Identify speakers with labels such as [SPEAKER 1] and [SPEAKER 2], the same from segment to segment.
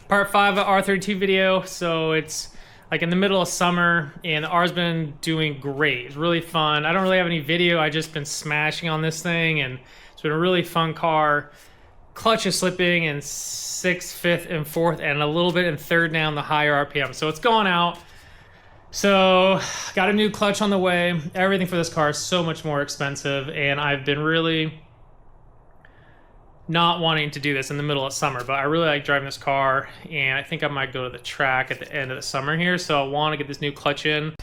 [SPEAKER 1] Part 5 of R32 video. So it's like in the middle of summer and the R's been doing great. It's really fun. I don't really have any video. I just been smashing on this thing and it's been a really fun car. Clutch is slipping in 6th, 5th, and 4th and a little bit in 3rd now in the higher RPM. So it's going out. So got a new clutch on the way. Everything for this car is so much more expensive and I've been really not wanting to do this in the middle of summer, but I really like driving this car and I think I might go to the track at the end of the summer here, so I want to get this new clutch in.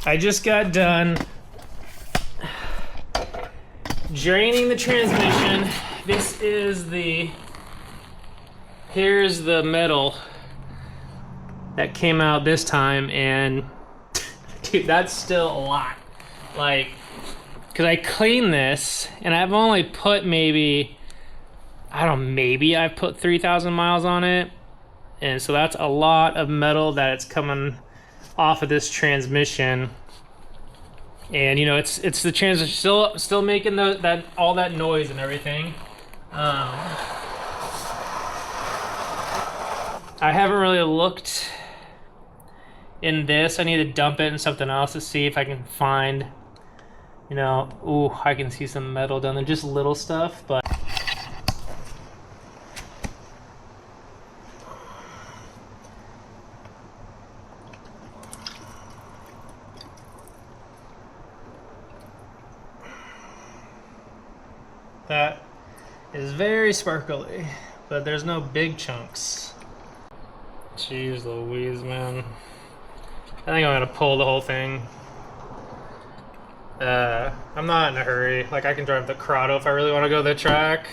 [SPEAKER 1] I just got done draining the transmission. This is here's the metal that came out this time, and dude, that's still a lot. Like, because I cleaned this and I've only put maybe I've put 3,000 miles on it. And so that's a lot of metal that it's coming off of this transmission. And you know, it's the transmission still making all that noise and everything. I haven't really looked in this. I need to dump it in something else to see if I can find, you know, ooh, I can see some metal down there, just little stuff, but that is very sparkly, but there's no big chunks. Jeez Louise, man. I think I'm gonna pull the whole thing. I'm not in a hurry. Like, I can drive the Corrado if I really want to go to the track.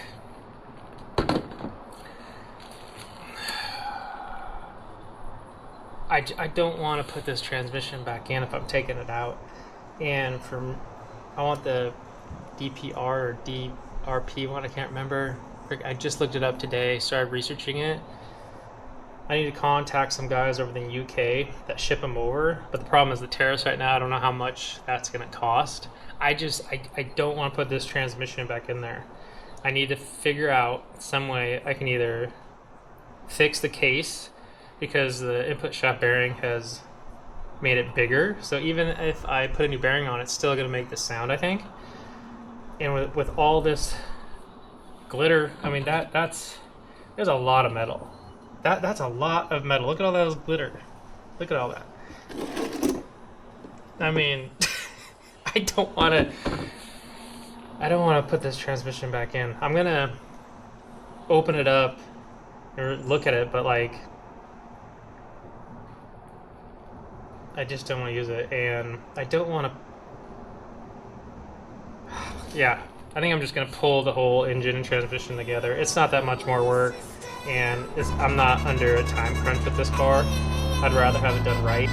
[SPEAKER 1] I don't want to put this transmission back in if I'm taking it out. And I want the DPR or DRP one, I can't remember. I just looked it up today, started researching it. I need to contact some guys over in the UK that ship them over, but the problem is the tariffs right now. I don't know how much that's going to cost. I don't want to put this transmission back in there. I need to figure out some way I can either fix the case, because the input shaft bearing has made it bigger. So even if I put a new bearing on, it's still going to make the sound, I think. And with all this glitter, I mean, there's a lot of metal. That's a lot of metal. Look at all that glitter. Look at all that. I mean, I don't want to put this transmission back in. I'm gonna open it up or look at it, but like, I just don't want to use it, and I don't want to. Yeah, I think I'm just gonna pull the whole engine and transmission together. It's not that much more work. And I'm not under a time crunch with this car. I'd rather have it done right.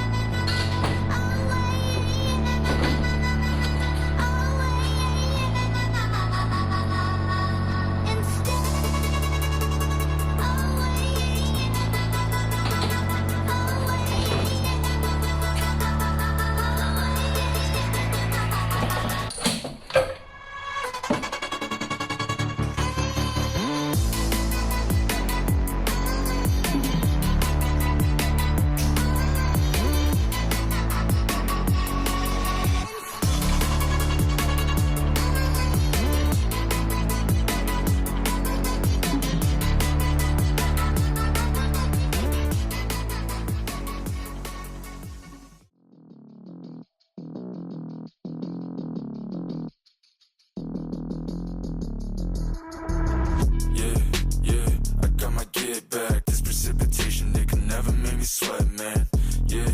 [SPEAKER 2] Sweat, man. Yeah,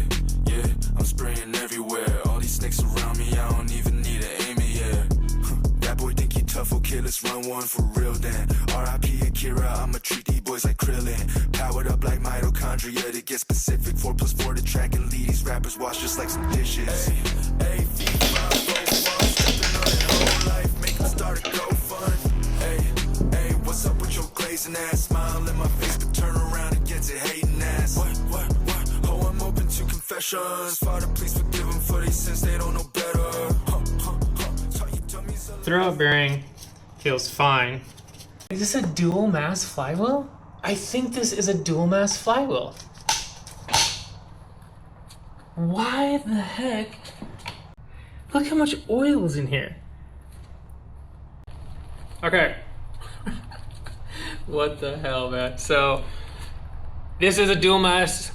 [SPEAKER 2] I'm spraying everywhere. All these snakes around me, I don't even need to aim it, yeah. That boy think he tough, okay, let's run one for real then. R.I.P. Akira, I'ma treat these boys like Krillin. Powered up like mitochondria to get specific. 4+4 to track and lead these rappers wash just like some dishes. Hey, FIFA, stepping on their whole life, make them start a GoFund. Hey, what's up with your glazing ass? Smile in my face, but turn around and get to hating ass. What? Oh, I'm open to confessions. Father, please forgive them for these sins, they don't know better.
[SPEAKER 1] Throwout bearing feels fine. Is this a dual mass flywheel? I think this is a dual mass flywheel. Why the heck? Look how much oil is in here. Okay. What the hell, man? So, this is a dual mass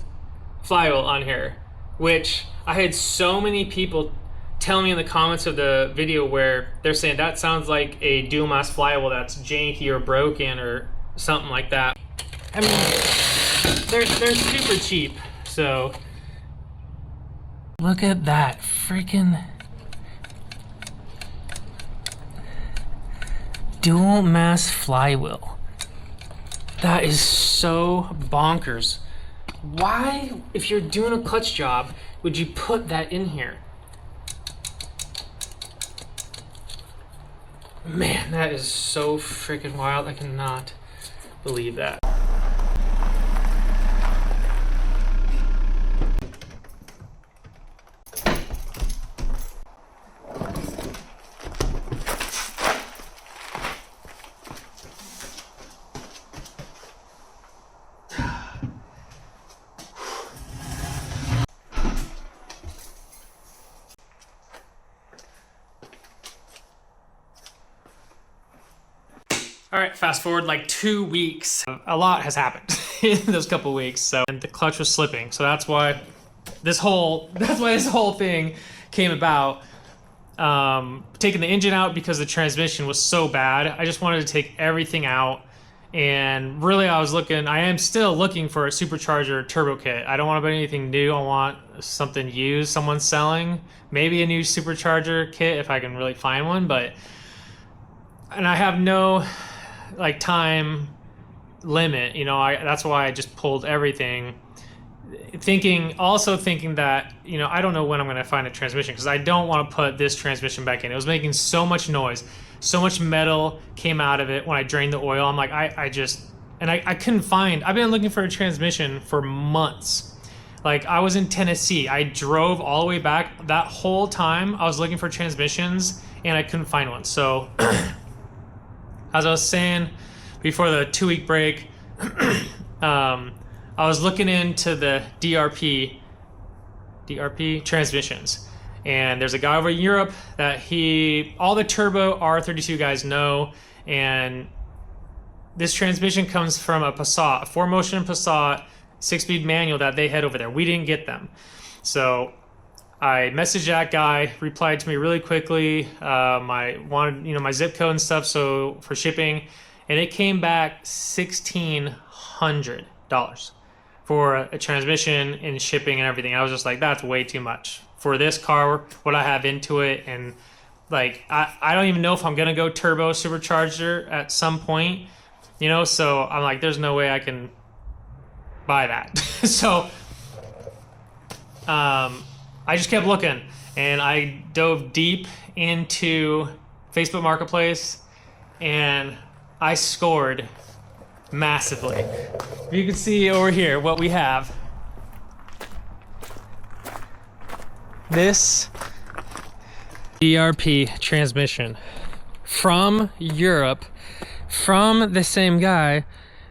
[SPEAKER 1] flywheel on here, which I had so many people tell me in the comments of the video where they're saying that sounds like a dual mass flywheel that's janky or broken or something like that. I mean, they're super cheap, so look at that freaking dual mass flywheel. That is so bonkers. Why, if you're doing a clutch job, would you put that in here? Man, that is so freaking wild. I cannot believe that. All right, fast forward like 2 weeks. A lot has happened in those couple weeks. So, and the clutch was slipping. So that's why this whole thing came about. Taking the engine out because the transmission was so bad. I just wanted to take everything out. And really I am still looking for a supercharger turbo kit. I don't want to buy anything new. I want something used, someone's selling. Maybe a new supercharger kit if I can really find one, and I have no like time limit, that's why I just pulled everything, thinking that, I don't know when I'm going to find a transmission, because I don't want to put this transmission back in. It was making so much noise, so much metal came out of it when I drained the oil. I'm like, I couldn't find. I've been looking for a transmission for months. Like, I was in Tennessee, I drove all the way back. That whole time I was looking for transmissions and I couldn't find one. So as I was saying before the 2-week break, I was looking into the DRP transmissions. And there's a guy over in Europe that all the turbo R32 guys know. And this transmission comes from a Passat, a 4Motion Passat 6-speed manual that they had over there. We didn't get them. So I messaged that guy, replied to me really quickly, my zip code and stuff, so for shipping, and it came back $1,600 for a transmission and shipping and everything. I was just like, that's way too much for this car, what I have into it, and like I don't even know if I'm gonna go turbo supercharger at some point, so I'm like, there's no way I can buy that. So I just kept looking, and I dove deep into Facebook Marketplace, and I scored massively. You can see over here what we have. This DRP transmission from Europe, from the same guy.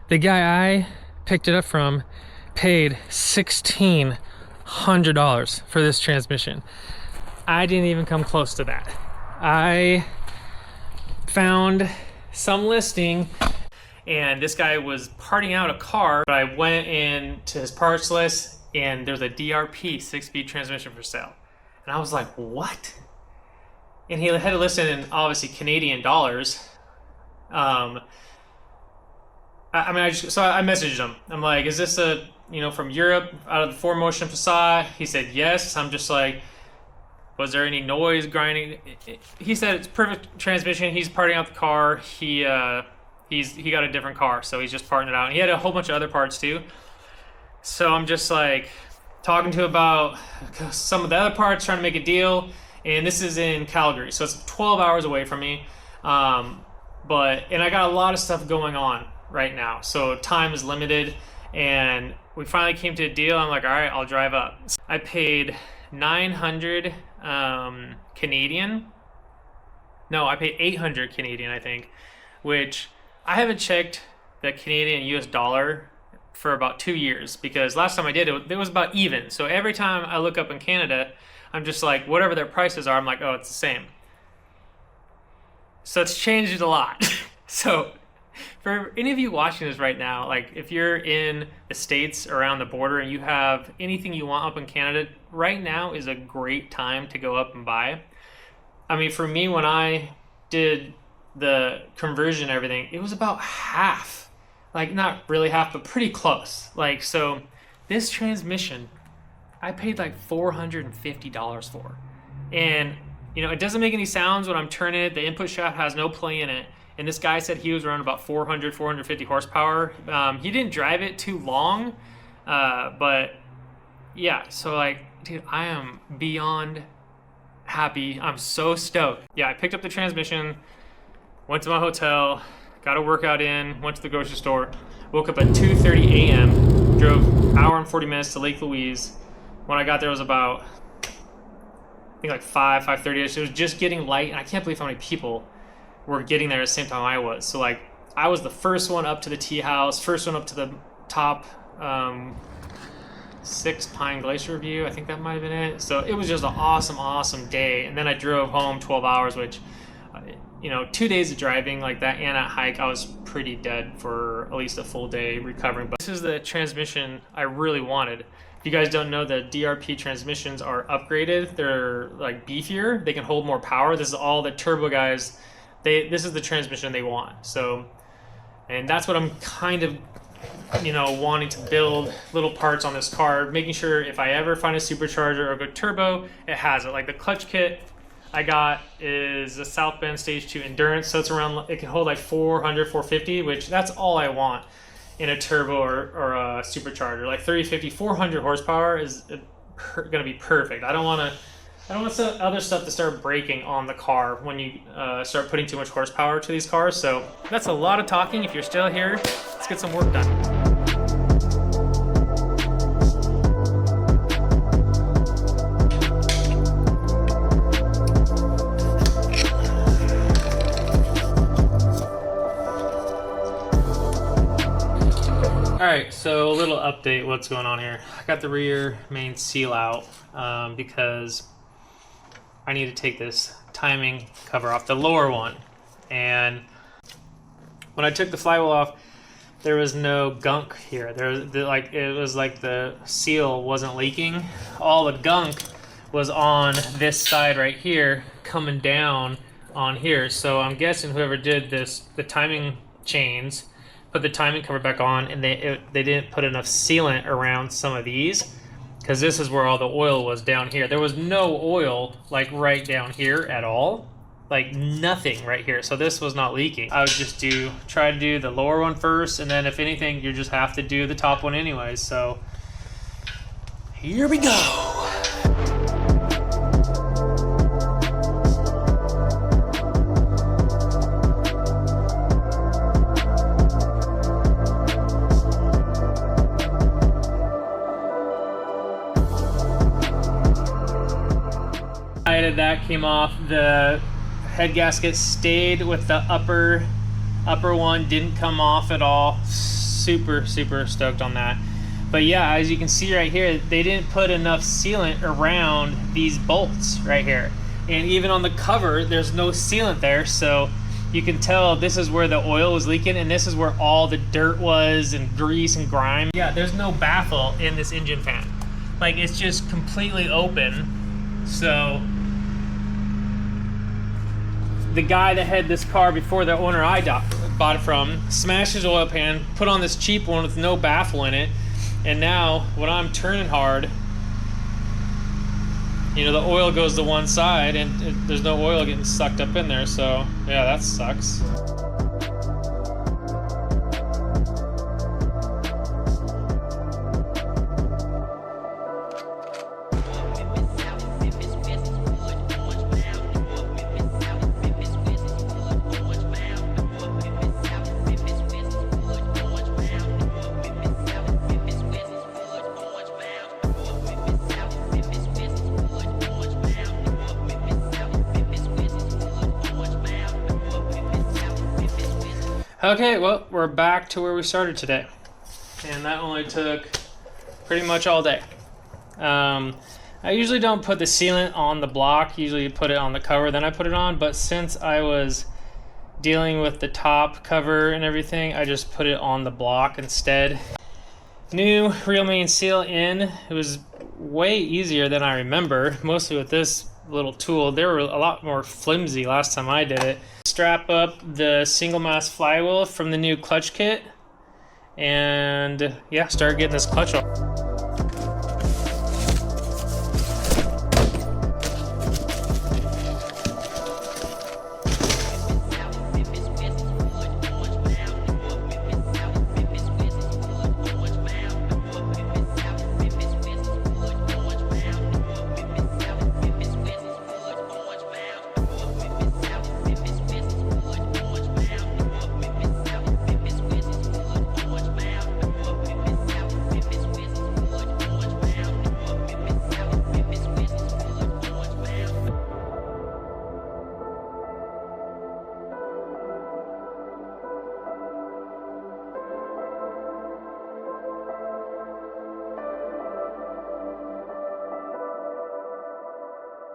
[SPEAKER 1] The guy I picked it up from paid $1,600 for this transmission. I didn't even come close to that. I found some listing, and this guy was parting out a car, but I went into his parts list and there's a DRP 6-speed transmission for sale. And I was like, what? And he had it listed in obviously Canadian dollars. I messaged him. I'm like, is this from Europe, out of the 4Motion Passat? He said yes. I'm just like, was there any noise grinding? He said it's perfect transmission. He's parting out the car. He got a different car, so he's just parting it out. And he had a whole bunch of other parts too. So I'm just like talking to him about some of the other parts, trying to make a deal. And this is in Calgary, so it's 12 hours away from me. And I got a lot of stuff going on right now, so time is limited. And we finally came to a deal. I'm like, all right, I'll drive up. I paid 900 Canadian. No, I paid 800 Canadian, I think, which I haven't checked the Canadian US dollar for about 2 years, because last time I did it, it was about even. So every time I look up in Canada, I'm just like, whatever their prices are, I'm like, oh, it's the same. So it's changed a lot. So for any of you watching this right now, like if you're in the States around the border and you have anything you want up in Canada, right now is a great time to go up and buy. I mean, for me, when I did the conversion and everything, it was about half. Like, not really half, but pretty close. Like, so this transmission, I paid like $450 for. And, you know, it doesn't make any sounds when I'm turning it. The input shaft has no play in it. And this guy said he was around about 450 horsepower. He didn't drive it too long. But, yeah, so, like, dude, I am beyond happy. I'm so stoked. Yeah, I picked up the transmission, went to my hotel, got a workout in, went to the grocery store, woke up at 2:30 a.m., drove an hour and 40 minutes to Lake Louise. When I got there, it was about, I think like 5:30ish. It was just getting light, and I can't believe how many people were getting there at the same time I was. So like, I was the first one up to the tea house, first one up to the top 6 Pine Glacier view. I think that might have been it. So it was just an awesome day. And then I drove home 12 hours, which, you know, 2 days of driving like that and that hike, I was pretty dead for at least a full day recovering. But this is the transmission I really wanted. If you guys don't know, the DRP transmissions are upgraded. They're like beefier. They can hold more power. This is all the turbo guys. This is the transmission they want. So, and that's what I'm kind of, you know, wanting to build little parts on this car, making sure if I ever find a supercharger or a good turbo, it has it. Like the clutch kit I got is a South Bend Stage 2 Endurance, so it's around, it can hold like 400, 450, which that's all I want in a turbo or a supercharger. Like 350, 400 horsepower is going to be perfect. I don't want some other stuff to start breaking on the car when you start putting too much horsepower to these cars. So that's a lot of talking. If you're still here, let's get some work done. Alright, so a little update what's going on here. I got the rear main seal out because I need to take this timing cover off, the lower one. And when I took the flywheel off, there was no gunk here. It was like the seal wasn't leaking. All the gunk was on this side right here, coming down on here. So I'm guessing whoever did this, the timing chains, put the timing cover back on, and they didn't put enough sealant around some of these, because this is where all the oil was down here. There was no oil like right down here at all, like nothing right here. So this was not leaking. I would just try to do the lower one first, and then if anything, you just have to do the top one anyways. So here we go. That came off. The head gasket stayed with the upper one, didn't come off at all. Super stoked on that. But yeah, as you can see right here, they didn't put enough sealant around these bolts right here, and even on the cover there's no sealant there, so you can tell this is where the oil was leaking, and this is where all the dirt was and grease and grime. Yeah, there's no baffle in this engine fan. Like, it's just completely open. So the guy that had this car before the owner I bought it from smashed his oil pan, put on this cheap one with no baffle in it, and now when I'm turning hard, you know, the oil goes to one side and there's no oil getting sucked up in there. So yeah, that sucks. Okay, well, we're back to where we started today. And that only took pretty much all day. I usually don't put the sealant on the block. Usually put it on the cover, then I put it on. But since I was dealing with the top cover and everything, I just put it on the block instead. New real main seal in. It was way easier than I remember, mostly with this little tool. They were a lot more flimsy last time I did it. Strap up the single mass flywheel from the new clutch kit, and yeah, start getting this clutch off.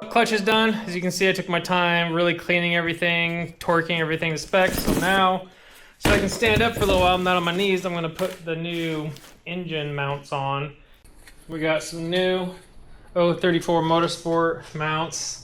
[SPEAKER 1] Clutch is done. As you can see, I took my time really cleaning everything, torquing everything to spec. So now, so I can stand up for a little while, I'm not on my knees, I'm gonna put the new engine mounts on. We got some new R32 Motorsport mounts.